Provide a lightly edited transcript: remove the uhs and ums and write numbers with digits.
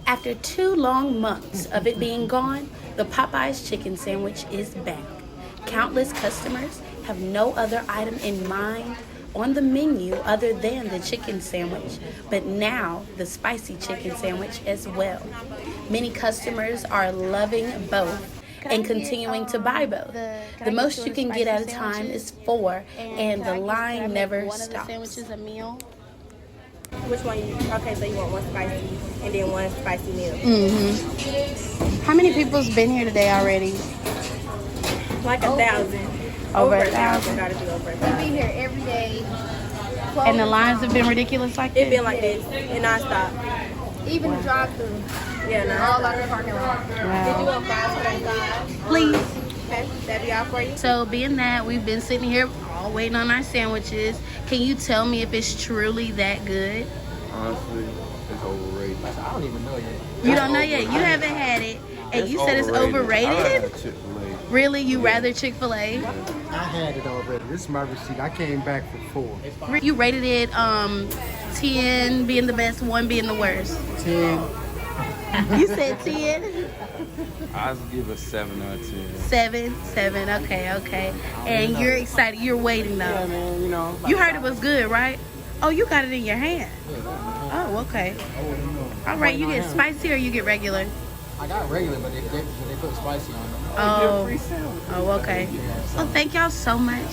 After 2 long months of it being gone, the Popeyes Chicken Sandwich is back. Countless customers have no other item in mind on the menu other than the chicken sandwich, but now the spicy chicken sandwich as well. Many customers are loving both and continuing to buy both. The most you can get at a time is 4, and the line never stops. Which one? Okay, so you want one spicy and then one spicy meal. How many people's been here today already? Like 1,000. Over 1,000. Gotta be over We 1,000. be here every day. And the lines have been ridiculous like It this? been like this and non-stop. Even the drive-through. Yeah, All non-stop. out the parking lot. Did you Wow. want fries for that? Please. Okay, that be all for you. So being that we've been sitting here all waiting on our sandwiches, can you tell me if it's truly that good? Honestly, it's overrated. I don't even know yet. You don't know yet. You haven't had it. And you said it's I overrated? rather Chick-fil-A. Really? You rather Chick-fil-A? I had it already. This is my receipt. I came back for 4. You rated it 10 being the best, 1 being the worst. 10. You said 10? I'd give a 7 out of 10. 7. Okay. And you're excited. You're waiting Yeah, though. man, you know. You heard it was good, right? Oh, you got it in your hand. Oh, okay. All right, you get spicy or you get regular? I got regular, but they put spicy on it. Oh, okay. Well, thank y'all so much.